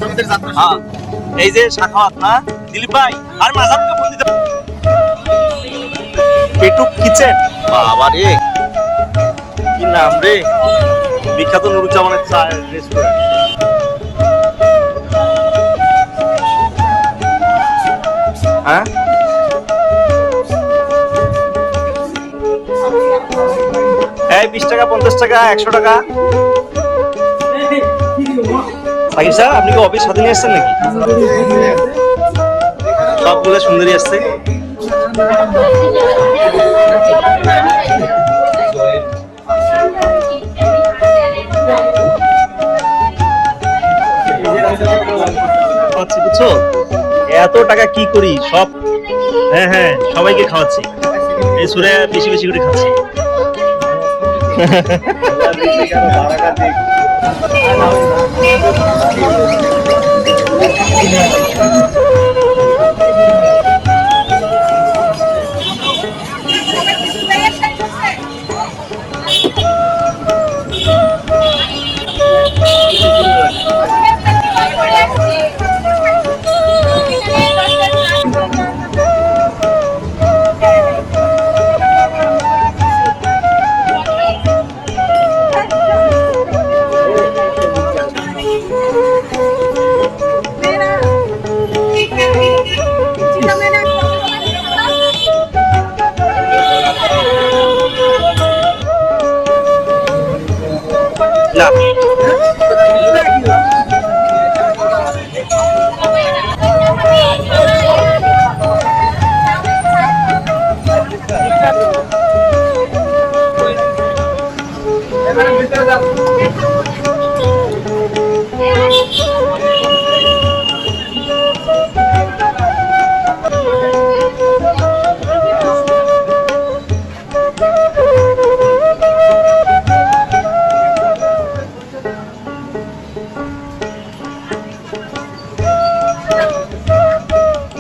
হ্যাঁ এই যে সাখাওয়াত না দিলীপ ভাই আর মাঝারকে ফোন দিতে পেটুক কিচেন বাবা রে কি নাম রে বিখ্যাত নুরুজ্জামানের চা রেস্টুরেন্ট হ্যাঁ এই 20 টাকা 50 টাকা 100 টাকা সাকিব স্যার আপনি কি অফিস সাথে নিয়ে আসছেন নাকি সবগুলো সুন্দরী আসছে বুঝছো এত টাকা কি করি সব হ্যাঁ হ্যাঁ সবাইকে খাওয়াচ্ছি এই সুরে বেশি বেশি করে খাচ্ছি না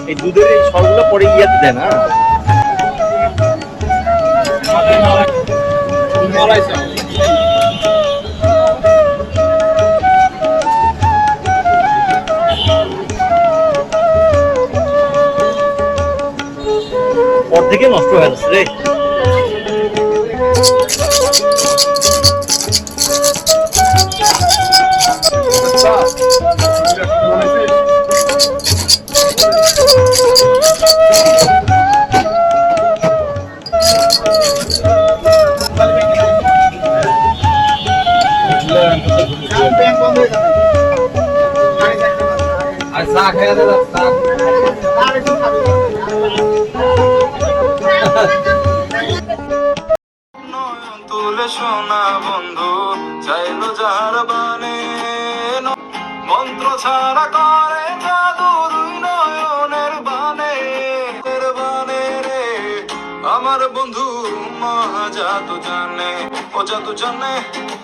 এই দুধের এই সরগুলো পরে ইয়াতে দেয় না অর্ধেকে নষ্ট হয়ে যাচ্ছে রে আর চা খেয়ে দাদা তুলে সোনা বন্ধু চাইলো যার বানে মন্ত্র ছাড়া করে জাদু দুই নয়নের বানে রে আমার বন্ধু মহা জাদু জানে ও জাদু জানে